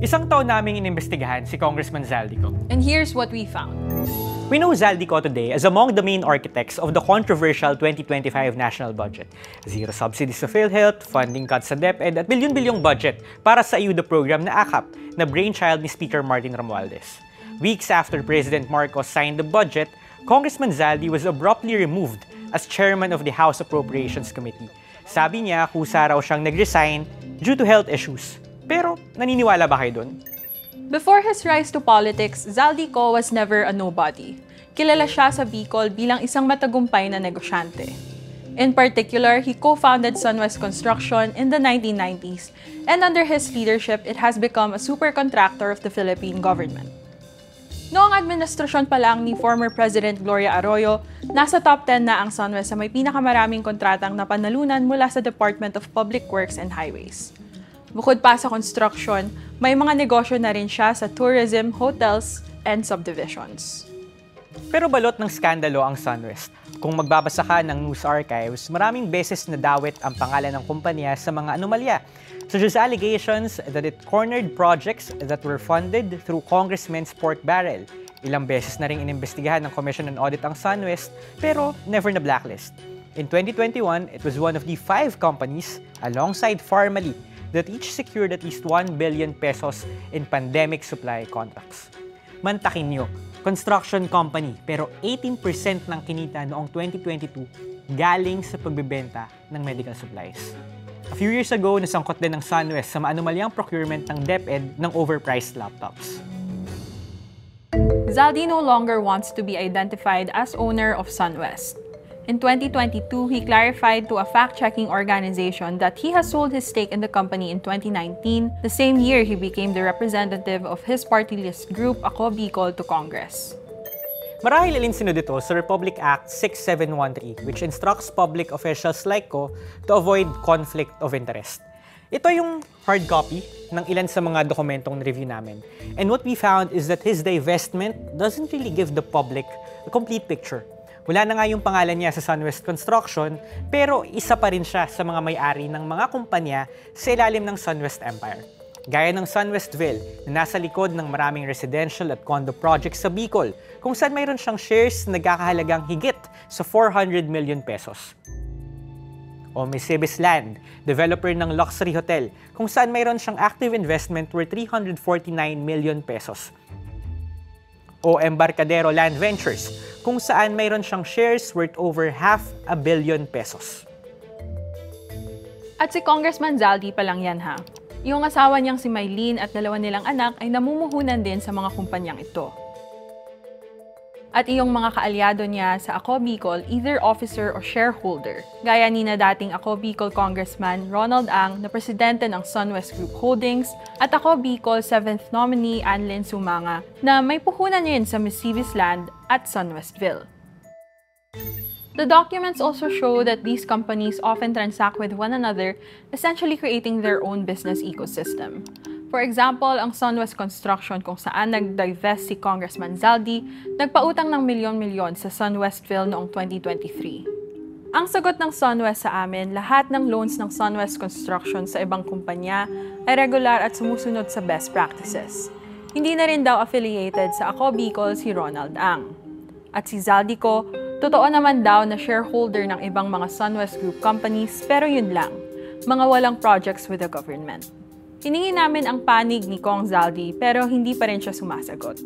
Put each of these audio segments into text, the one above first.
Isang taon naming inimbestigahan si Congressman Zaldico. And here's what we found. We know Zaldico today as among the main architects of the controversial 2025 national budget. Zero subsidies sa PhilHealth, funding cuts sa DepEd at bilyon-bilyong budget para sa ayuda program na AKAP na brainchild ni Speaker Martin Romualdez. Weeks after President Marcos signed the budget, Congressman Zaldi was abruptly removed as chairman of the House Appropriations Committee. Sabi niya kusa raw siyang nag-resign due to health issues. Pero naniniwala ba kayo dun? Before his rise to politics, Zaldico was never a nobody. Kilala siya sa Bicol bilang isang matagumpay na negosyante. In particular, he co-founded Sunwest Construction in the 1990s, and under his leadership, it has become a super contractor of the Philippine government. Noong administrasyon pa lang ni former President Gloria Arroyo, nasa top 10 na ang Sunwest sa may pinakamaraming kontratang napanalunan mula sa Department of Public Works and Highways. Bukod pa sa construction, may mga negosyo na rin siya sa tourism, hotels, and subdivisions. Pero balot ng skandalo ang Sunwest. Kung magbabasa ka ng news archives, maraming beses nadawit ang pangalan ng kumpanya sa mga anomalya, such as allegations that it cornered projects that were funded through Congressman's pork barrel. Ilang beses na rin inimbestigahan ng Commission on Audit ang Sunwest, pero never na blacklist. In 2021, it was one of the 5 companies, alongside Pharmally, that each secured at least 1 billion pesos in pandemic supply contracts. Mantakin nyo, construction company, pero 18% ng kinita noong 2022 galing sa pagbebenta ng medical supplies. A few years ago, nasangkot din ng Sunwest sa maanumalyang procurement ng DepEd ng overpriced laptops. Zaldi no longer wants to be identified as owner of Sunwest. In 2022, he clarified to a fact-checking organization that he has sold his stake in the company in 2019, the same year he became the representative of his party list group, Ako Bicol, to Congress. Marahil ilinsin dito sa Republic Act 6713, which instructs public officials like ko to avoid conflict of interest. Ito yung hard copy ng ilan sa mga dokumentong review namin. And what we found is that his divestment doesn't really give the public a complete picture. Wala na nga yung pangalan niya sa Sunwest Construction, pero isa pa rin siya sa mga may-ari ng mga kumpanya sa ilalim ng Sunwest Empire. Gaya ng Sunwestville na nasa likod ng maraming residential at condo projects sa Bicol, kung saan mayroon siyang shares na nagkakahalagang higit sa 400 million pesos. O Mercedes Land, developer ng luxury hotel, kung saan mayroon siyang active investment worth 349 million pesos. O Embarcadero Land Ventures, kung saan mayroon siyang shares worth over 500 million pesos. At si Congressman Zaldi pa lang yan ha. Yung asawa niyang si Mylene at 2 nilang anak ay namumuhunan din sa mga kumpanyang ito. At iyong mga kaalyado niya sa Ako Bicol, either officer o shareholder, gaya ni na dating Ako Bicol Congressman Ronald Ang na presidente ng Sunwest Group Holdings at Ako Bicol 7th nominee Anlin Sumanga na may puhunan rin sa Mercedes Land at Sunwestville. The documents also show that these companies often transact with one another, essentially creating their own business ecosystem. For example, ang Sunwest Construction kung saan nag-divest si Congressman Zaldi, nagpautang ng milyon-milyon sa Sunwestville noong 2023. Ang sagot ng Sunwest sa amin, lahat ng loans ng Sunwest Construction sa ibang kumpanya ay regular at sumusunod sa best practices. Hindi na rin daw affiliated sa Ako Bicol si Ronald Ang. At si Zaldico, totoo naman daw na shareholder ng ibang mga Sunwest Group companies, pero yun lang, mga walang projects with the government. Hiningi namin ang panig ni Kong Zaldi pero hindi pa rin siya sumasagot.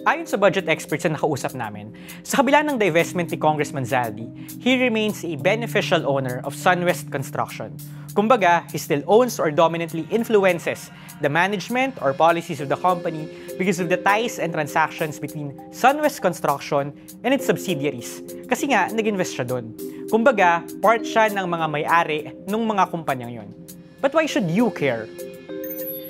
Ayon sa budget experts na nakausap namin, sa kabila ng divestment ni Congressman Zaldi, he remains a beneficial owner of Sunwest Construction. Kumbaga, he still owns or dominantly influences the management or policies of the company because of the ties and transactions between Sunwest Construction and its subsidiaries. Kasi nga, nag-invest siya doon. Kumbaga, part siya ng mga may-ari ng mga kumpanyang yon. But why should you care?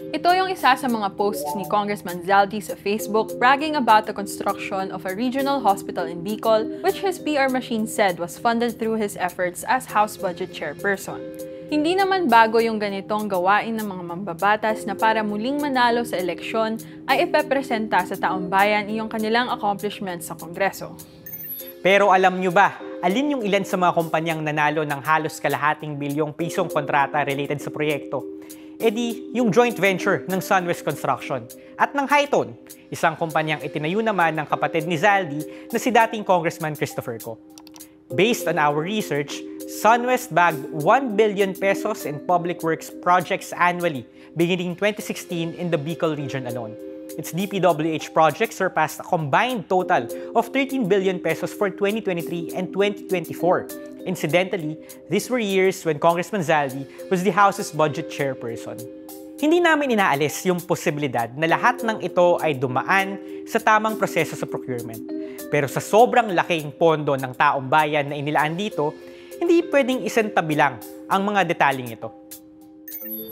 Ito yung isa sa mga posts ni Congressman Zaldi sa Facebook bragging about the construction of a regional hospital in Bicol, which his PR machine said was funded through his efforts as House Budget Chairperson. Hindi naman bago yung ganitong gawain ng mga mambabatas na para muling manalo sa eleksyon ay ipepresenta sa taong bayan iyong kanilang accomplishments sa Kongreso. Pero alam nyo ba, alin yung ilan sa mga kumpanyang nanalo ng halos kalahating bilyong pisong kontrata related sa proyekto? edi yung joint venture ng SunWest Construction at ng Hitone, isang kumpanyang itinayo naman ng kapatid ni Zaldi na si dating Congressman Christopher Co. Based on our research, SunWest bagged 1 billion pesos in public works projects annually beginning 2016 in the Bicol region alone. Its DPWH projects surpassed a combined total of 13 billion pesos for 2023 and 2024. Incidentally, these were years when Congressman Zaldi was the House's budget chairperson. Hindi namin inaalis yung posibilidad na lahat ng ito ay dumaan sa tamang proseso sa procurement. Pero sa sobrang laking pondo ng taong bayan na inilaan dito, hindi pwedeng isantabi lang ang mga detaling ito.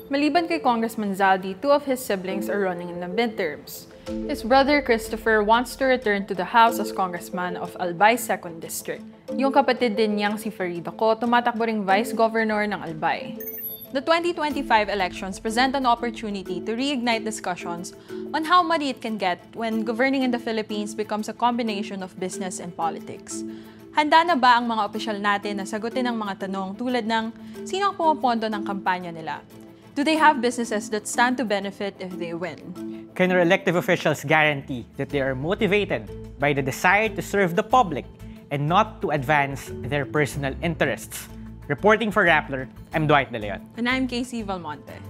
Maliban kay Congressman Zaldi, 2 of his siblings are running in the midterms. His brother Christopher wants to return to the House as Congressman of Albay 2nd District. Yung kapatid din niyang si Farida Co, tumatakbo ring Vice Governor ng Albay. The 2025 elections present an opportunity to reignite discussions on how muddy it can get when governing in the Philippines becomes a combination of business and politics. Handa na ba ang mga opisyal natin na sagutin ang mga tanong tulad ng sino ang pumapondo ng kampanya nila? Do they have businesses that stand to benefit if they win? Can our elective officials guarantee that they are motivated by the desire to serve the public and not to advance their personal interests? Reporting for Rappler, I'm Dwight De Leon. And I'm Casey Valmonte.